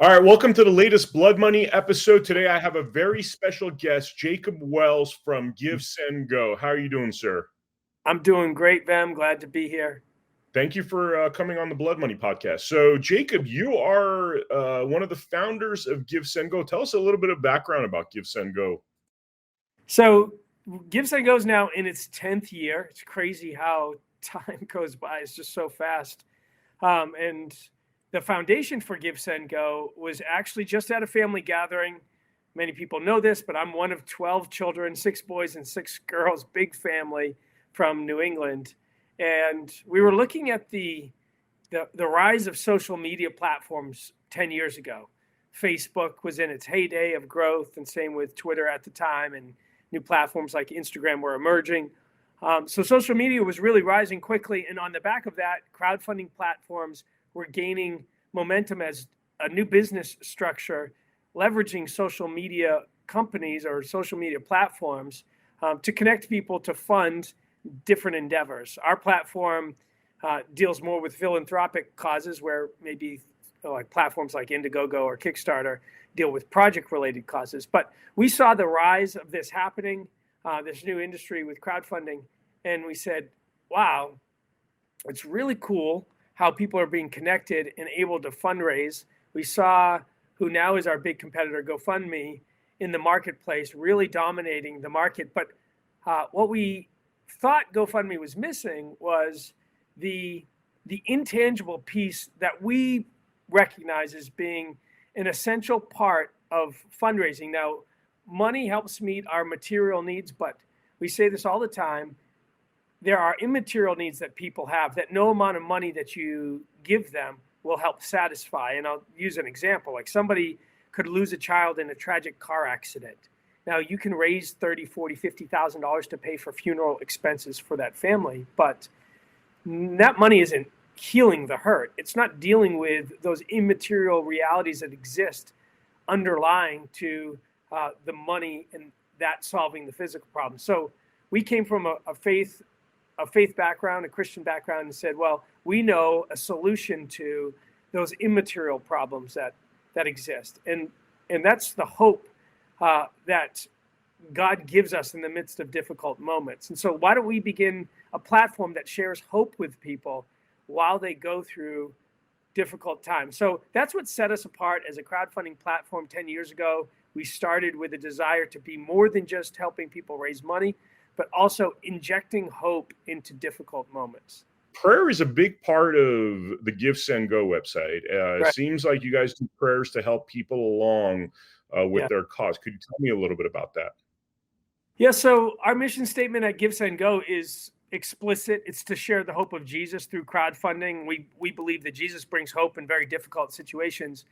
All right, welcome to the latest Blood Money episode. Today I have a very special guest, Jacob Wells from Give, Send, Go. How are you doing, sir? I'm doing great, Vam. Glad to be here. Thank you for coming on the Blood Money podcast. So, Jacob, you are one of the founders of Give, Send, Go. Tell us a little bit of background about Give, Send, Go. So, Give, Send, Go is now in its 10th year. It's crazy how time goes by. It's just so fast. And the foundation for Give, Send, Go was actually just at a family gathering. Many people know this, but I'm one of 12 children, 6 boys and 6 girls, big family from New England. And we were looking at the rise of social media platforms 10 years ago. Facebook was in its heyday of growth, and same with Twitter at the time, and new platforms like Instagram were emerging. So social media was really rising quickly, and on the back of that, crowdfunding platforms were gaining momentum as a new business structure, leveraging social media companies or social media platforms to connect people to fund different endeavors. Our platform deals more with philanthropic causes, where maybe like platforms like Indiegogo or Kickstarter deal with project-related causes. But we saw the rise of this happening, this new industry with crowdfunding, and we said, wow, it's really cool how people are being connected and able to fundraise. We saw who now is our big competitor, GoFundMe, in the marketplace, really dominating the market. But what we thought GoFundMe was missing was the intangible piece that we recognize as being an essential part of fundraising. Now, money helps meet our material needs, but we say this all the time, there are immaterial needs that people have that no amount of money that you give them will help satisfy. And I'll use an example, like somebody could lose a child in a tragic car accident. Now, you can raise $30,000, $40,000, $50,000 to pay for funeral expenses for that family, but that money isn't healing the hurt. It's not dealing with those immaterial realities that exist underlying to the money and that solving the physical problem. So we came from a faith background, a Christian background, and said, well, we know a solution to those immaterial problems that exist. And that's the hope that God gives us in the midst of difficult moments. And so why don't we begin a platform that shares hope with people while they go through difficult times? So that's what set us apart as a crowdfunding platform 10 years ago. We started with a desire to be more than just helping people raise money, but also injecting hope into difficult moments. Prayer is a big part of the Give, Send, Go website. Right. It seems like you guys do prayers to help people along with their cause. Could you tell me a little bit about that? Yeah, so our mission statement at Give, Send, Go is explicit. It's to share the hope of Jesus through crowdfunding. We believe that Jesus brings hope in very difficult situations.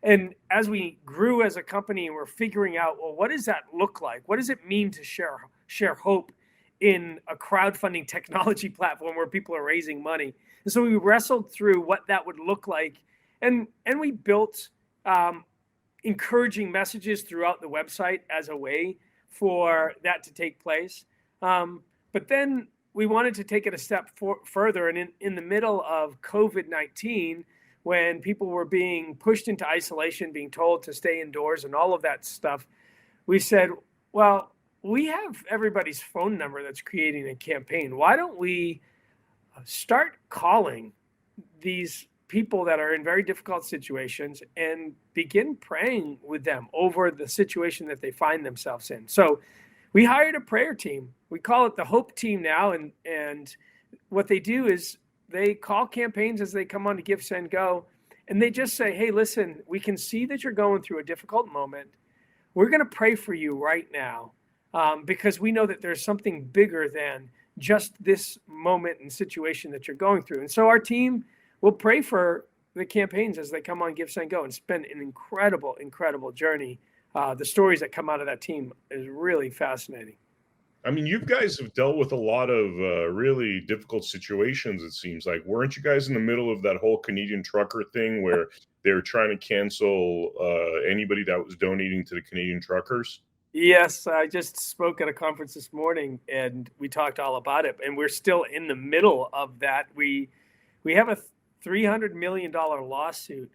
And as we grew as a company and we're figuring out, well, what does that look like? What does it mean to share hope in a crowdfunding technology platform where people are raising money? And so we wrestled through what that would look like. And we built encouraging messages throughout the website as a way for that to take place. But then we wanted to take it a step further. And in the middle of COVID-19, when people were being pushed into isolation, being told to stay indoors and all of that stuff, we said, well, we have everybody's phone number that's creating a campaign. Why don't we start calling these people that are in very difficult situations and begin praying with them over the situation that they find themselves in? So we hired a prayer team. We call it the Hope Team now. And what they do is they call campaigns as they come on to Give, Send, Go, and they just say, hey, listen, we can see that you're going through a difficult moment. We're going to pray for you right now because we know that there's something bigger than just this moment and situation that you're going through. And so our team will pray for the campaigns as they come on Give, Send, Go, and it's been an incredible, incredible journey. The stories that come out of that team is really fascinating. I mean, you guys have dealt with a lot of really difficult situations, it seems like. Weren't you guys in the middle of that whole Canadian trucker thing where they were trying to cancel anybody that was donating to the Canadian truckers? Yes, I just spoke at a conference this morning and we talked all about it. And we're still in the middle of that. We have a $300 million lawsuit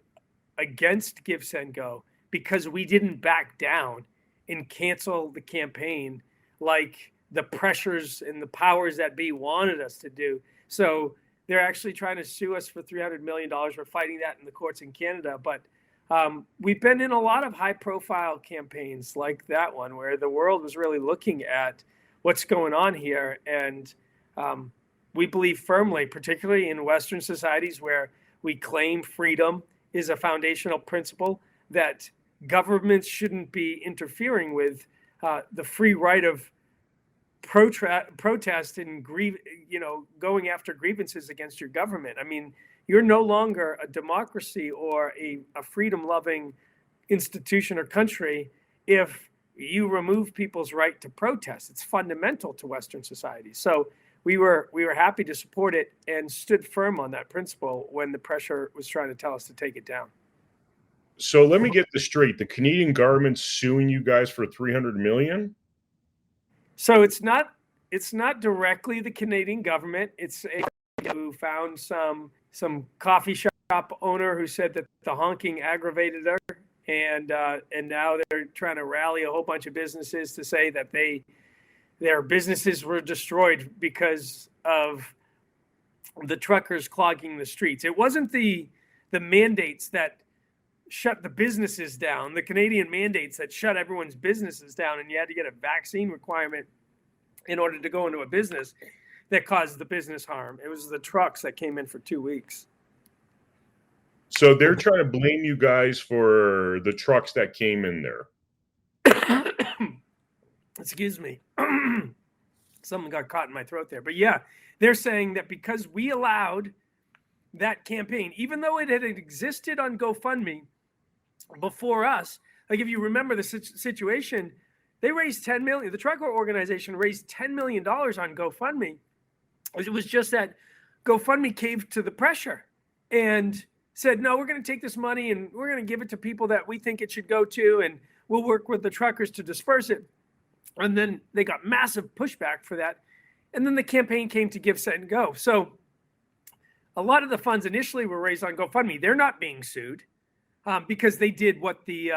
against Give Send Go because we didn't back down and cancel the campaign like the pressures and the powers that be wanted us to do. So they're actually trying to sue us for $300 million. We're fighting that in the courts in Canada. But we've been in a lot of high-profile campaigns like that one where the world was really looking at what's going on here. And we believe firmly, particularly in Western societies where we claim freedom is a foundational principle, that governments shouldn't be interfering with the free right of protest and going after grievances against your government. I mean, you're no longer a democracy or a freedom-loving institution or country if you remove people's right to protest. It's fundamental to Western society. So we were happy to support it and stood firm on that principle when the pressure was trying to tell us to take it down. So let me get this straight. The Canadian government's suing you guys for $300 million? So it's not directly the Canadian government. It's a who found some coffee shop owner who said that the honking aggravated her, and now they're trying to rally a whole bunch of businesses to say that their businesses were destroyed because of the truckers clogging the streets. It wasn't the mandates that shut the businesses down, the Canadian mandates that shut everyone's businesses down, and you had to get a vaccine requirement in order to go into a business, that caused the business harm. It was the trucks that came in for 2 weeks. So they're trying to blame you guys for the trucks that came in there. Excuse me. Something got caught in my throat there. But yeah, they're saying that because we allowed that campaign, even though it had existed on GoFundMe before us, like if you remember the situation, they raised $10 million. The trucker organization raised $10 million on GoFundMe. It was just that GoFundMe caved to the pressure and said, no, we're going to take this money and we're going to give it to people that we think it should go to, and we'll work with the truckers to disperse it. And then they got massive pushback for that. And then the campaign came to Give, Send, Go. So a lot of the funds initially were raised on GoFundMe. They're not being sued because they did what the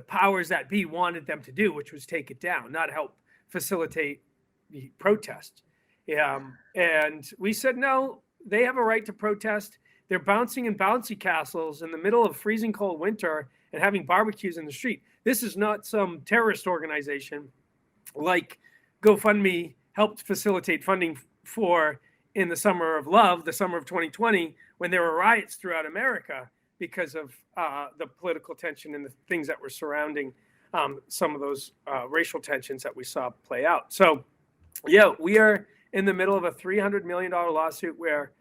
powers that be wanted them to do, which was take it down, not help facilitate the protest. And we said, no, they have a right to protest. They're bouncing in bouncy castles in the middle of freezing cold winter and having barbecues in the street. This is not some terrorist organization like GoFundMe helped facilitate funding for in the summer of love, the summer of 2020, when there were riots throughout America because of the political tension and the things that were surrounding some of those racial tensions that we saw play out. So, yeah, we are in the middle of a $300 million lawsuit where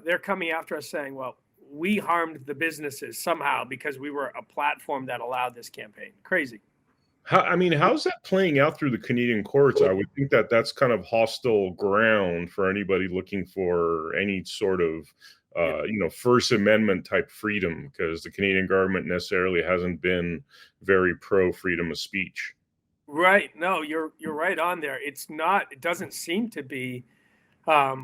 they're coming after us saying, well, we harmed the businesses somehow because we were a platform that allowed this campaign. Crazy. How's that playing out through the Canadian courts? I would think that that's kind of hostile ground for anybody looking for any sort of, First Amendment type freedom, because the Canadian government necessarily hasn't been very pro freedom of speech. Right. No, you're right on there. It doesn't seem to be a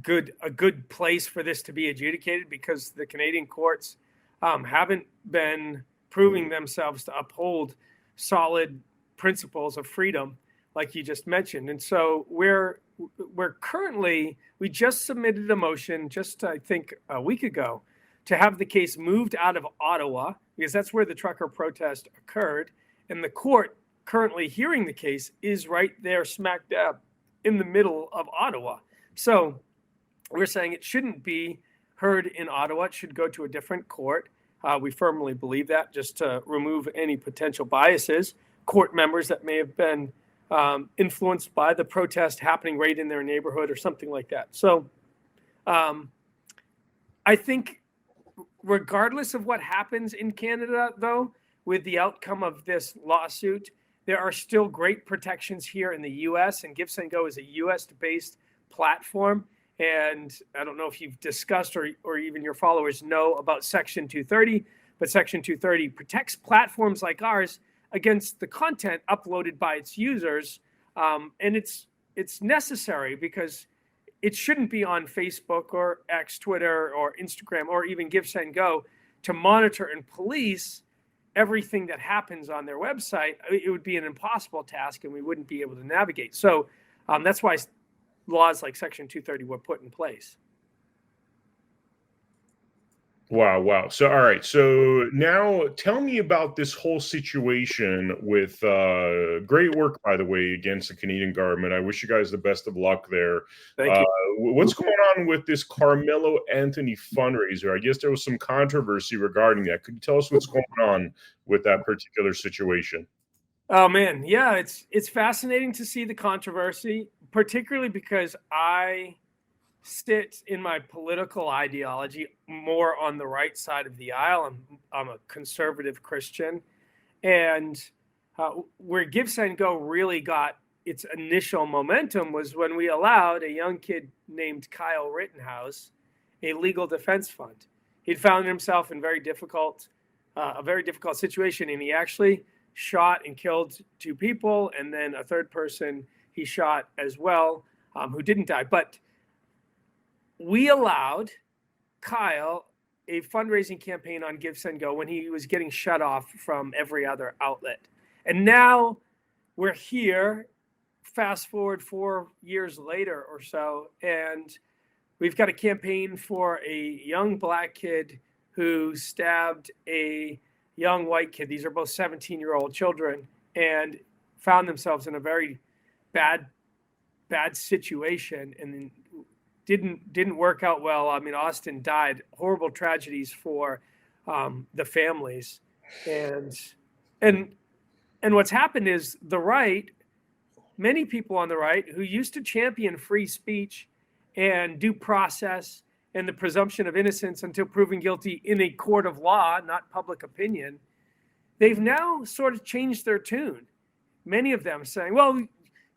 good place for this to be adjudicated because the Canadian courts haven't been proving themselves to uphold solid principles of freedom, like you just mentioned. And so we're currently, we just submitted a motion I think a week ago to have the case moved out of Ottawa, because that's where the trucker protest occurred. And the court currently hearing the case is right there smack dab in the middle of Ottawa. So we're saying it shouldn't be heard in Ottawa. It should go to a different court. We firmly believe that, just to remove any potential biases, court members that may have been influenced by the protest happening right in their neighborhood or something like that. So I think regardless of what happens in Canada, though, with the outcome of this lawsuit, there are still great protections here in the U.S., and Give, Send, Go is a U.S.-based platform. And I don't know if you've discussed or even your followers know about Section 230, but Section 230 protects platforms like ours against the content uploaded by its users. And it's necessary because it shouldn't be on Facebook or X, Twitter, or Instagram, or even Give, Send, Go to monitor and police everything that happens on their website, it would be an impossible task and we wouldn't be able to navigate. So that's why laws like Section 230 were put in place. Wow, wow. So, all right. So now tell me about this whole situation with great work, by the way, against the Canadian government. I wish you guys the best of luck there. Thank Uh, you. what's going on with this Carmelo Anthony fundraiser? I guess there was some controversy regarding that. Could you tell us what's going on with that particular situation? Oh man, yeah, it's fascinating to see the controversy, particularly because I sit in my political ideology more on the right side of the aisle. I'm a conservative Christian, and where Give Send Go really got its initial momentum was when we allowed a young kid named Kyle Rittenhouse a legal defense fund. He'd found himself in a very difficult situation, and he actually shot and killed two people, and then a third person he shot as well, who didn't die. But we allowed Kyle a fundraising campaign on Give Send Go when he was getting shut off from every other outlet. And now we're here, fast forward 4 years later or so, and we've got a campaign for a young black kid who stabbed a young white kid. These are both 17-year-old children, and found themselves in a very bad situation, and didn't work out well. I mean, Austin died. Horrible tragedies for the families, and what's happened is the right, many people on the right who used to champion free speech and due process and the presumption of innocence until proven guilty in a court of law, not public opinion, they've now sort of changed their tune. Many of them saying, well,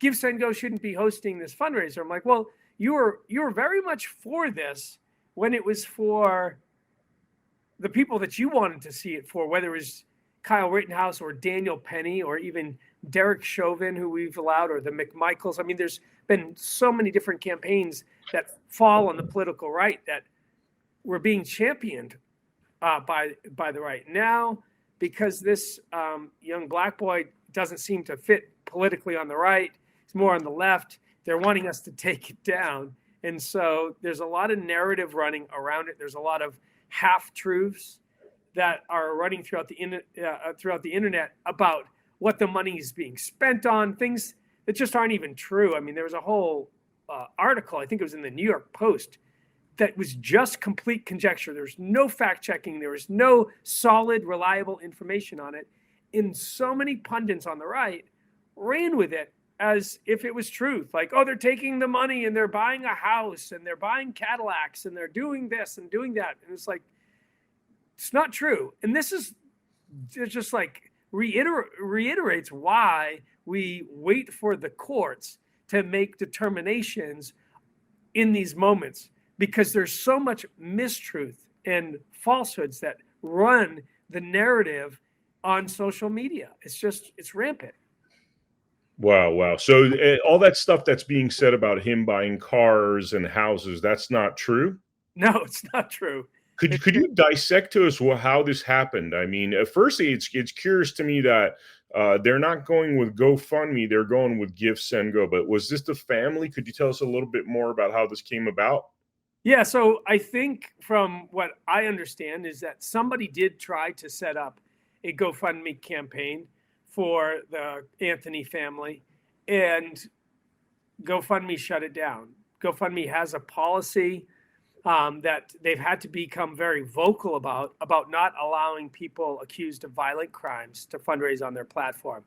Give Send Go shouldn't be hosting this fundraiser. I'm like, well, you were very much for this when it was for the people that you wanted to see it for, whether it was Kyle Rittenhouse or Daniel Penny or even Derek Chauvin, who we've allowed, or the McMichaels. I mean, there's been so many different campaigns that fall on the political right that were being championed by the right. Now, because this young black boy doesn't seem to fit politically on the right, he's more on the left, they're wanting us to take it down. And so there's a lot of narrative running around it. There's a lot of half-truths that are running throughout the internet about what the money is being spent on, things that just aren't even true. I mean, there was a whole article, I think it was in the New York Post, that was just complete conjecture. There was no fact-checking. There was no solid, reliable information on it. And so many pundits on the right ran with it as if it was truth. Like, oh, they're taking the money and they're buying a house and they're buying Cadillacs and they're doing this and doing that. And it's like, it's not true. And this is just like reiterates why we wait for the courts to make determinations in these moments, because there's so much mistruth and falsehoods that run the narrative on social media. It's rampant. Wow, wow. So all that stuff that's being said about him buying cars and houses, that's not true? No, it's not true. Could you dissect to us how this happened? I mean, firstly, it's curious to me that they're not going with GoFundMe, they're going with Give Send Go. But was this the family? Could you tell us a little bit more about how this came about? Yeah, so I think from what I understand is that somebody did try to set up a GoFundMe campaign for the Anthony family, and GoFundMe shut it down. GoFundMe has a policy that they've had to become very vocal about not allowing people accused of violent crimes to fundraise on their platform.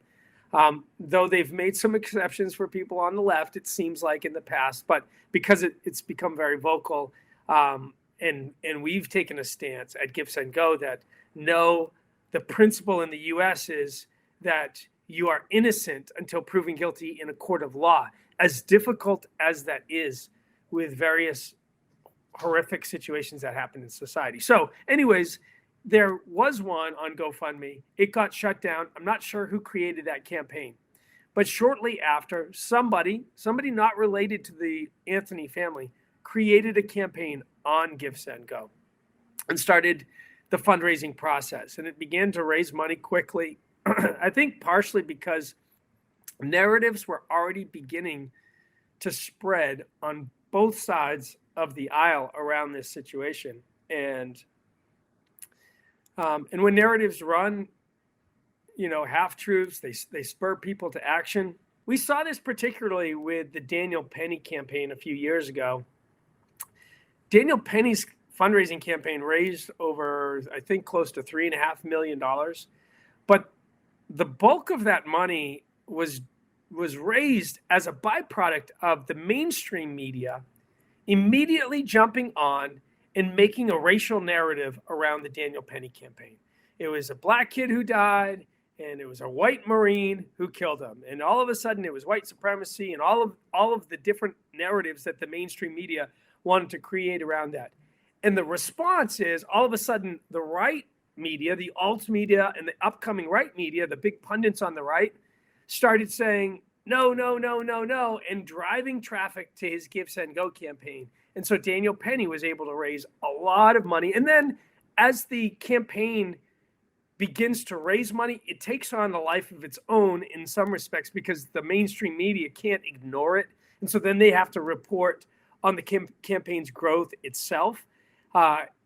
Though they've made some exceptions for people on the left, it seems like in the past, but because it's become very vocal, and we've taken a stance at Give Send Go that no, the principle in the U.S. is that you are innocent until proven guilty in a court of law, as difficult as that is with various horrific situations that happen in society. So anyways, there was one on GoFundMe. It got shut down. I'm not sure who created that campaign, but shortly after, somebody not related to the Anthony family created a campaign on Give Send Go and started the fundraising process, and it began to raise money quickly. I think partially because narratives were already beginning to spread on both sides of the aisle around this situation. And when narratives run, half truths, they spur people to action. We saw this particularly with the Daniel Penny campaign a few years ago. Daniel Penny's fundraising campaign raised over, I think, close to $3.5 million. But the bulk of that money was raised as a byproduct of the mainstream media immediately jumping on and making a racial narrative around the Daniel Penny campaign. It was a black kid who died, and it was a white Marine who killed him. And all of a sudden, it was white supremacy and all of the different narratives that the mainstream media wanted to create around that. And the response is, all of a sudden, the right media, the alt media, and the upcoming right media, the big pundits on the right, started saying, no, no, no, no, no, and driving traffic to his Give, Send, Go campaign. And so Daniel Penny was able to raise a lot of money. And then as the campaign begins to raise money, it takes on a life of its own in some respects because the mainstream media can't ignore it. And so then they have to report on the campaign's growth itself.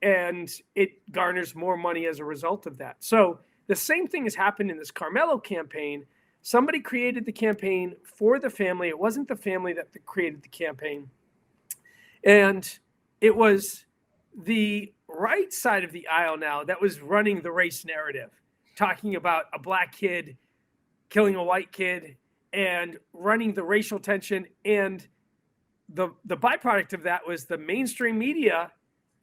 And it garners more money as a result of that. So the same thing has happened in this Carmelo campaign. Somebody created the campaign for the family. It wasn't the family that created the campaign. And it was the right side of the aisle now that was running the race narrative, talking about a black kid killing a white kid and running the racial tension. And the byproduct of that was the mainstream media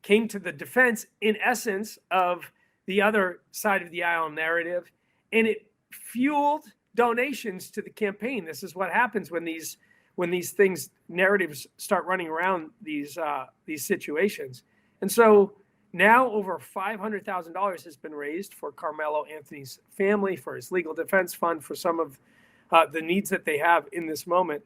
came to the defense, in essence, of the other side of the aisle narrative, and it fueled donations to the campaign. This is what happens when these narratives start running around these situations. And so now over $500,000 has been raised for Carmelo Anthony's family, for his legal defense fund, for some of the needs that they have in this moment.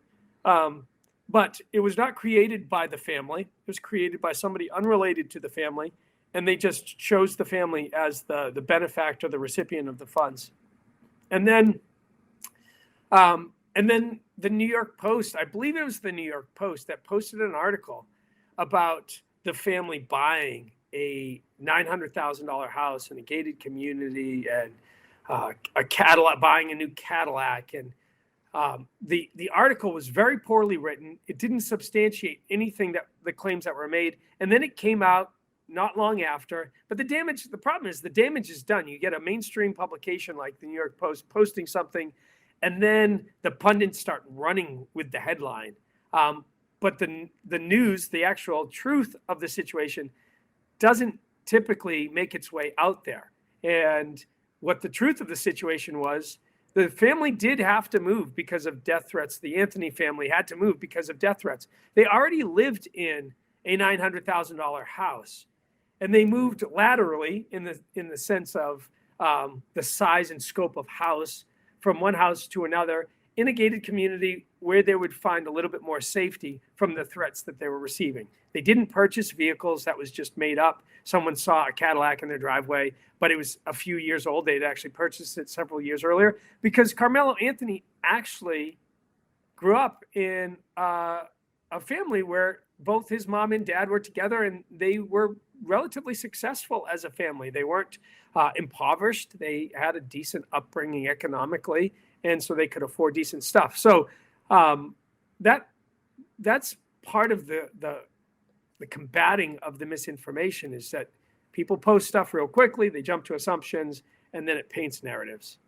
But it was not created by the family. It was created by somebody unrelated to the family, and they just chose the family as the benefactor, the recipient of the funds. And then the New York Post, I believe it was the New York Post, that posted an article about the family buying a $900,000 house in a gated community and a Cadillac, buying a new Cadillac. And the article was very poorly written. It didn't substantiate anything that the claims that were made. And then it came out not long after. But the problem is the damage is done. You get a mainstream publication like the New York Post posting something, and then the pundits start running with the headline. But the news, the actual truth of the situation, doesn't typically make its way out there. And what the truth of the situation was, the family did have to move because of death threats. The Anthony family had to move because of death threats. They already lived in a $900,000 house, and they moved laterally in the sense of the size and scope of house from one house to another in a gated community where they would find a little bit more safety from the threats that they were receiving. They didn't purchase vehicles. That was just made up. Someone saw a Cadillac in their driveway, but it was a few years old. They'd actually purchased it several years earlier because Carmelo Anthony actually grew up in a family where both his mom and dad were together, and they were relatively successful as a family. They weren't impoverished. They had a decent upbringing economically, and so they could afford decent stuff. So that's part of the combating of the misinformation, is that people post stuff real quickly, they jump to assumptions, and then it paints narratives.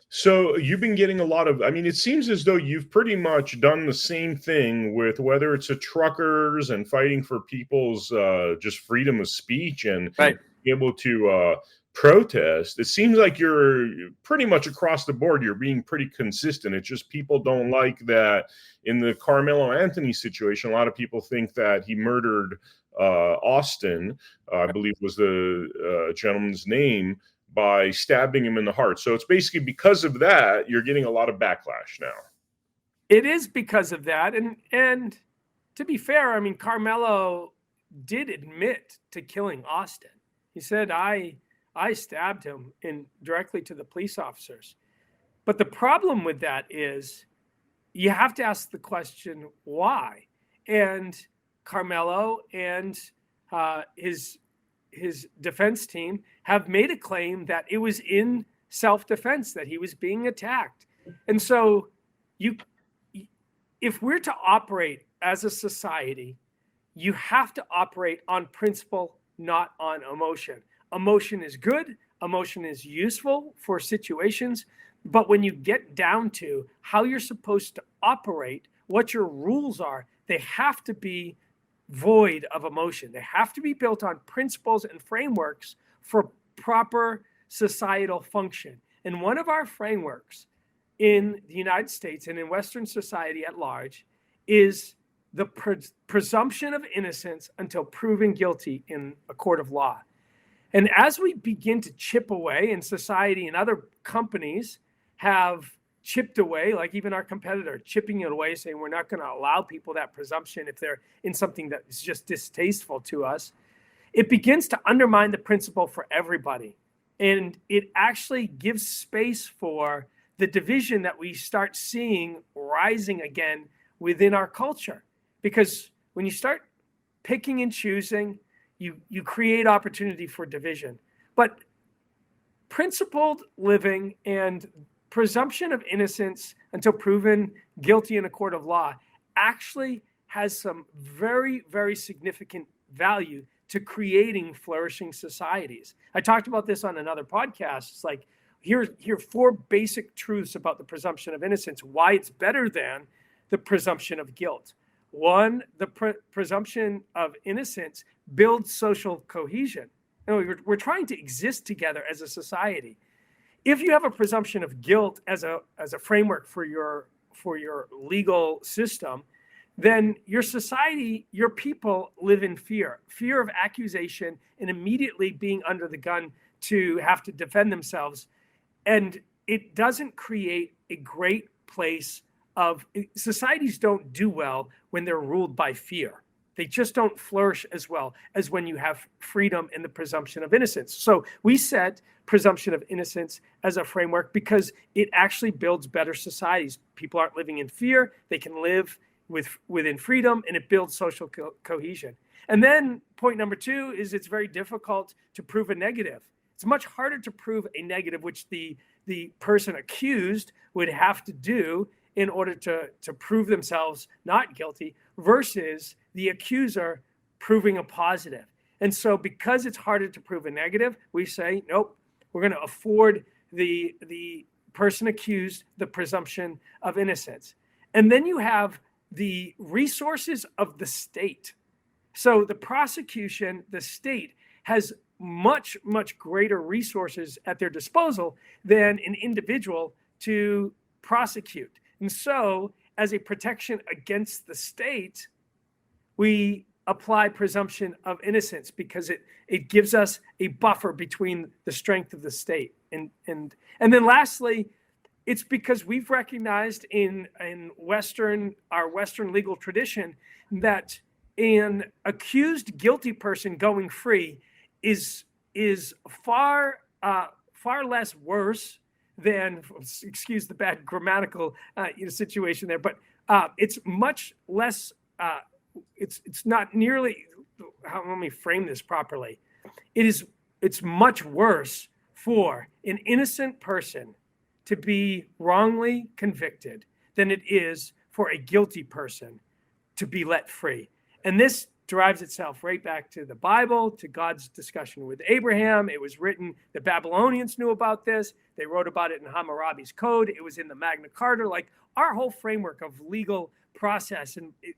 So you've been getting a lot of, I mean, it seems as though you've pretty much done the same thing with whether it's a truckers and fighting for people's just freedom of speech and Right. be able to protest. It seems like you're pretty much across the board. You're being pretty consistent. It's just people don't like that in the Carmelo Anthony situation. A lot of people think that he murdered Austin, I believe was the gentleman's name, by stabbing him in the heart. So it's basically because of that, you're getting a lot of backlash now. It is because of that. And to be fair, I mean, Carmelo did admit to killing Austin. He said, I stabbed him directly to the police officers. But the problem with that is you have to ask the question, why? And Carmelo and his defense team have made a claim that it was in self-defense, that he was being attacked. And so if we're to operate as a society, you have to operate on principle, not on emotion. Emotion is good. Emotion is useful for situations. But when you get down to how you're supposed to operate, what your rules are, they have to be void of emotion. They have to be built on principles and frameworks for proper societal function. And one of our frameworks in the United States and in Western society at large is the presumption of innocence until proven guilty in a court of law. And as we begin to chip away, and society and other companies have chipped away, like even our competitor, chipping it away, saying we're not going to allow people that presumption if they're in something that is just distasteful to us, it begins to undermine the principle for everybody. And it actually gives space for the division that we start seeing rising again within our culture. Because when you start picking and choosing, you create opportunity for division. But principled living and presumption of innocence until proven guilty in a court of law actually has some very, very significant value to creating flourishing societies. I talked about this on another podcast. It's like, here are 4 basic truths about the presumption of innocence, why it's better than the presumption of guilt. 1, the presumption of innocence builds social cohesion. We're trying to exist together as a society. If you have a presumption of guilt as a framework for your legal system, then your society, your people live in fear of accusation, and immediately being under the gun to have to defend themselves. And it doesn't create a great place of societies don't do well when they're ruled by fear. They just don't flourish as well as when you have freedom and the presumption of innocence. So we set presumption of innocence as a framework because it actually builds better societies. People aren't living in fear. They can live within freedom, and it builds social cohesion. And then point number 2 is it's very difficult to prove a negative. It's much harder to prove a negative, which the person accused would have to do in order to prove themselves not guilty, versus the accuser proving a positive. And so because it's harder to prove a negative, we say, nope, we're going to afford the person accused the presumption of innocence. And then you have the resources of the state. So the prosecution, the state, has much, much greater resources at their disposal than an individual to prosecute. And so as a protection against the state, we apply presumption of innocence because it gives us a buffer between the strength of the state. And then lastly, it's because we've recognized in our Western legal tradition that an accused guilty person going free is far less worse than, excuse the bad grammatical situation there, but it's much less. It's not nearly. Let me frame this properly. It's much worse for an innocent person to be wrongly convicted than it is for a guilty person to be let free. And this derives itself right back to the Bible, to God's discussion with Abraham. It was written, the Babylonians knew about this. They wrote about it in Hammurabi's Code. It was in the Magna Carta. Like, our whole framework of legal process, and it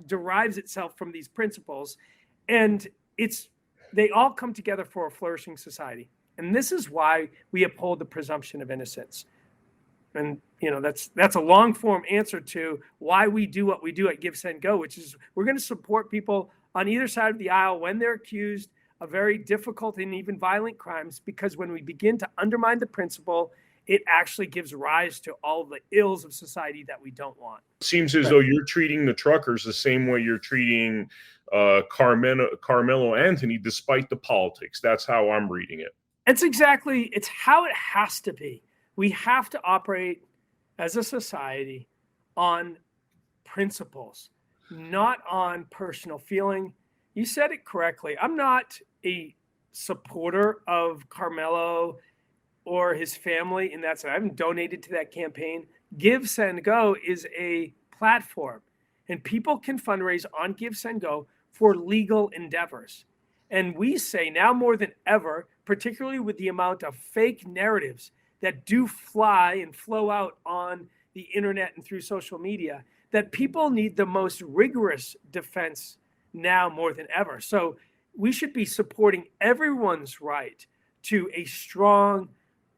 derives itself from these principles. And they all come together for a flourishing society. And this is why we uphold the presumption of innocence. And that's a long form answer to why we do what we do at Give, Send, Go, which is we're going to support people on either side of the aisle when they're accused of very difficult and even violent crimes, because when we begin to undermine the principle it actually gives rise to all the ills of society that we don't want. It seems as But though you're treating the truckers the same way you're treating Carmelo Anthony, despite the politics. That's how I'm reading it. it's how it has to be. We have to operate as a society on principles, not on personal feeling. You said it correctly. I'm not a supporter of Carmelo or his family in that sense. I haven't donated to that campaign. Give, Send, Go is a platform, and people can fundraise on Give, Send, Go for legal endeavors. And we say now more than ever, particularly with the amount of fake narratives that do fly and flow out on the internet and through social media, that people need the most rigorous defense now more than ever. So we should be supporting everyone's right to a strong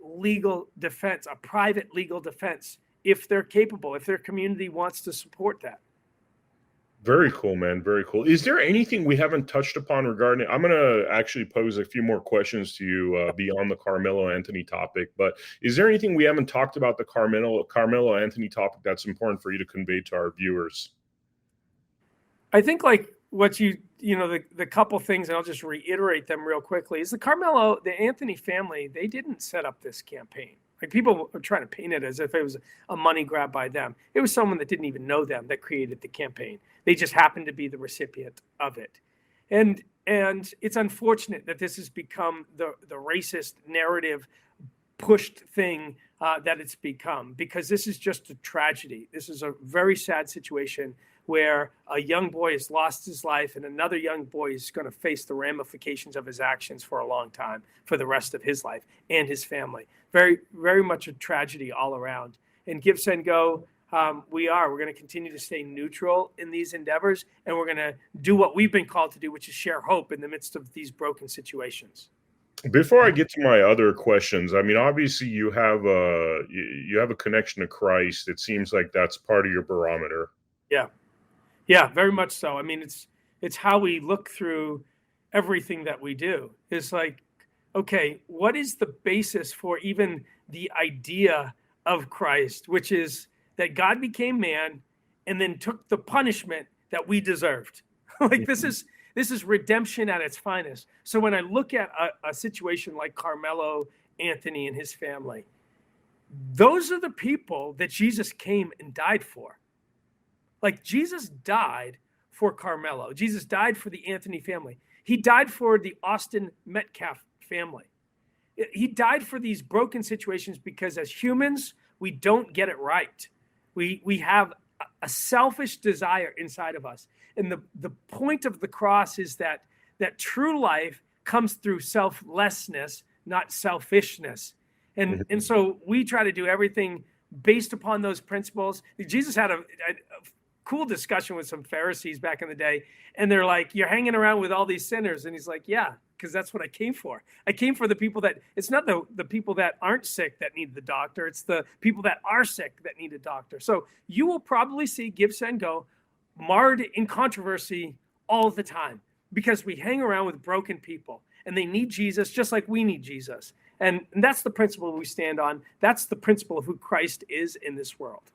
legal defense, a private legal defense, if they're capable, if their community wants to support that. Very cool, man. Very cool. Is there anything we haven't touched upon regarding? I'm going to actually pose a few more questions to you beyond the Carmelo Anthony topic. But is there anything we haven't talked about the Carmelo Anthony topic that's important for you to convey to our viewers? I think like what the couple things, and I'll just reiterate them real quickly, is the Anthony family, they didn't set up this campaign. Like people are trying to paint it as if it was a money grab by them. It was someone that didn't even know them that created the campaign. They just happened to be the recipient of it. And it's unfortunate that this has become the racist narrative pushed thing that it's become, because this is just a tragedy. This is a very sad situation where a young boy has lost his life and another young boy is going to face the ramifications of his actions for a long time, for the rest of his life and his family. Very, very much a tragedy all around. And Give, Send, Go, we're going to continue to stay neutral in these endeavors, and we're going to do what we've been called to do, which is share hope in the midst of these broken situations. Before I get to my other questions, I mean, obviously you have a connection to Christ. It seems like that's part of your barometer. Yeah, very much so. I mean, it's how we look through everything that we do. It's like, okay, what is the basis for even the idea of Christ, which is that God became man and then took the punishment that we deserved. Like this is redemption at its finest. So when I look at a situation like Carmelo Anthony and his family, those are the people that Jesus came and died for. Like Jesus died for Carmelo. Jesus died for the Anthony family. He died for the Austin Metcalf family. He died for these broken situations because as humans, we don't get it right. We have a selfish desire inside of us. And the point of the cross is that true life comes through selflessness, not selfishness. And so we try to do everything based upon those principles. Jesus had a cool discussion with some Pharisees back in the day. And they're like, you're hanging around with all these sinners. And he's like, yeah, because that's what I came for. I came for the people that, it's not the people that aren't sick that need the doctor. It's the people that are sick that need a doctor. So you will probably see Give, Send, Go marred in controversy all the time because we hang around with broken people and they need Jesus just like we need Jesus. And that's the principle we stand on. That's the principle of who Christ is in this world.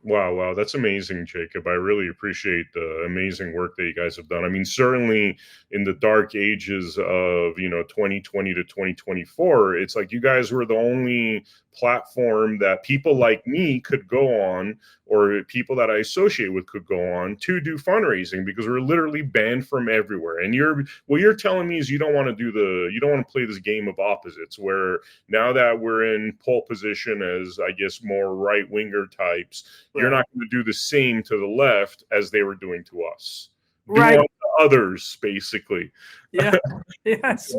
Wow, that's amazing, Jacob. I really appreciate the amazing work that you guys have done. I mean, certainly in the dark ages of, 2020 to 2024, it's like you guys were the only platform that people like me could go on, or people that I associate with could go on to do fundraising, because we're literally banned from everywhere. And what you're telling me is you don't want to play this game of opposites, where now that we're in pole position as, I guess, more right-winger types, you're not going to do the same to the left as they were doing to us. Do unto others, basically. Yeah. Yes.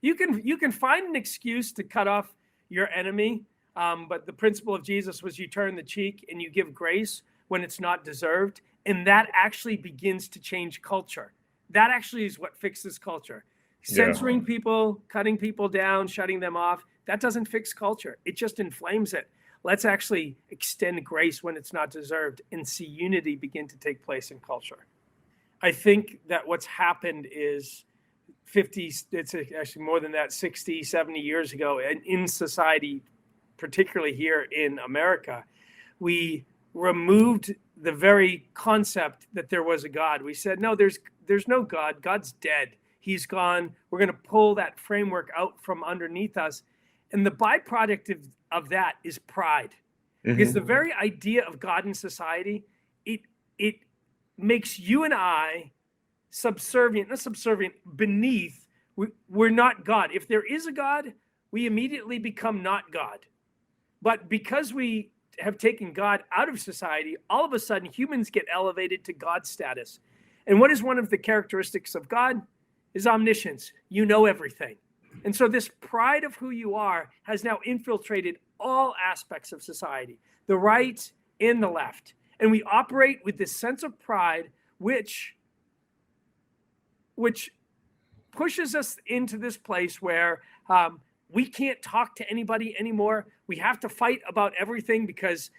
You can find an excuse to cut off your enemy, but the principle of Jesus was you turn the cheek and you give grace when it's not deserved, and that actually begins to change culture. That actually is what fixes culture. Censoring people, cutting people down, shutting them off, that doesn't fix culture. It just inflames it. Let's actually extend grace when it's not deserved and see unity begin to take place in culture. I think that what's happened is it's actually more than that, 60, 70 years ago, and in society, particularly here in America, we removed the very concept that there was a God. We said, no, there's no God. God's dead. He's gone. We're going to pull that framework out from underneath us. And the byproduct of that is pride. Because the very idea of God in society, it makes you and I beneath. We're not God. If there is a God, we immediately become not God. But because we have taken God out of society, all of a sudden humans get elevated to God status. And what is one of the characteristics of God? Is omniscience. You know everything. And so this pride of who you are has now infiltrated all aspects of society, the right and the left. And we operate with this sense of pride, which pushes us into this place where we can't talk to anybody anymore. We have to fight about everything because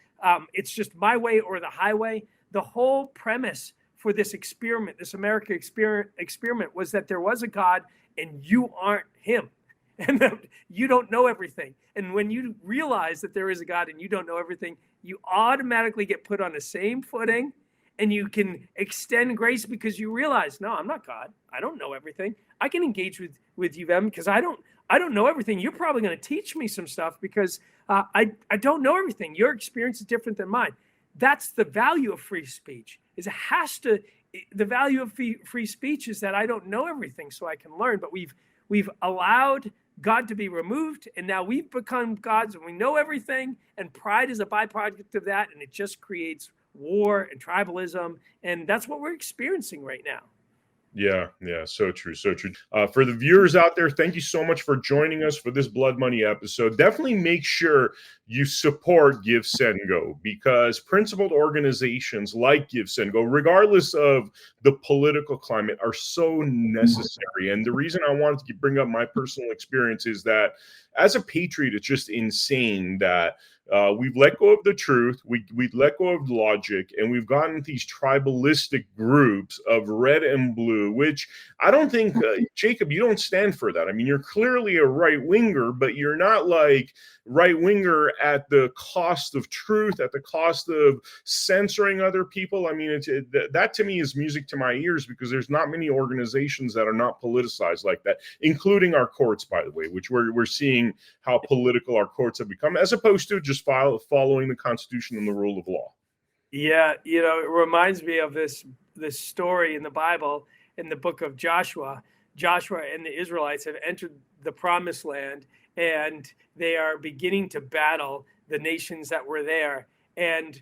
it's just my way or the highway. The whole premise for this experiment, this America experiment, was that there was a God and you aren't him, and that you don't know everything. And when you realize that there is a God and you don't know everything, you automatically get put on the same footing, and you can extend grace because you realize, no, I'm not God. I don't know everything. I can engage with you, Em, because I don't know everything. You're probably going to teach me some stuff because I don't know everything. Your experience is different than mine. That's the value of free speech. The value of free speech is that I don't know everything, so I can learn. But we've allowed God to be removed, and now we've become gods, and we know everything. And pride is a byproduct of that, and it just creates war and tribalism, and that's what we're experiencing right now. Yeah, so true, so true. For the viewers out there, thank you so much for joining us for this Blood Money episode. Definitely make sure you support Give, Send, Go, because principled organizations like Give, Send, Go, regardless of the political climate, are so necessary. And the reason I wanted to bring up my personal experience is that as a patriot, it's just insane that we've let go of the truth, we've let go of logic, and we've gotten these tribalistic groups of red and blue, which I don't think, Jacob, you don't stand for that. I mean, you're clearly a right-winger, but you're not like right-winger at the cost of truth, at the cost of censoring other people. I mean, that to me is music to my ears, because there's not many organizations that are not politicized like that, including our courts, by the way, which we're seeing how political our courts have become, as opposed to just following the Constitution and the rule of law. Yeah, it reminds me of this story in the Bible, in the book of Joshua. Joshua and the Israelites have entered the promised land, and they are beginning to battle the nations that were there. And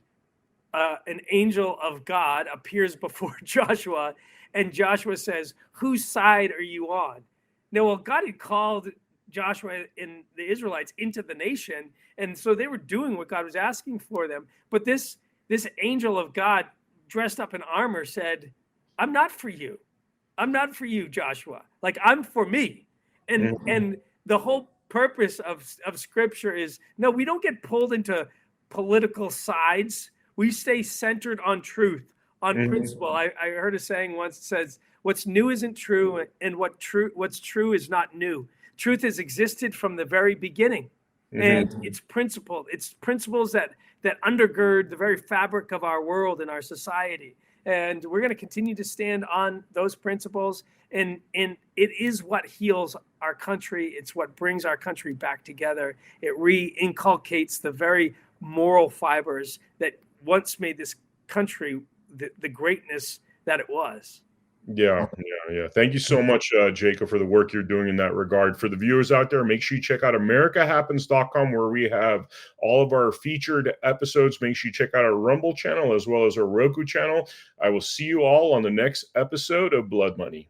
an angel of God appears before Joshua, and Joshua says, "Whose side are you on?" Now, well, God had called Joshua and the Israelites into the nation, and so they were doing what God was asking for them. But this angel of God, dressed up in armor, said, "I'm not for you. I'm not for you, Joshua. Like, I'm for me." And the whole purpose of Scripture is, no, we don't get pulled into political sides. We stay centered on truth, on principle. I heard a saying once that says, "What's new isn't true, and what's true is not new." Truth has existed from the very beginning, and it's principled. It's principles that undergird the very fabric of our world and our society. And we're going to continue to stand on those principles. And it is what heals our country. It's what brings our country back together. It re-inculcates the very moral fibers that once made this country the greatness that it was. Yeah. Thank you so much, Jacob, for the work you're doing in that regard. For the viewers out there, make sure you check out AmericaHappens.com, where we have all of our featured episodes. Make sure you check out our Rumble channel as well as our Roku channel. I will see you all on the next episode of Blood Money.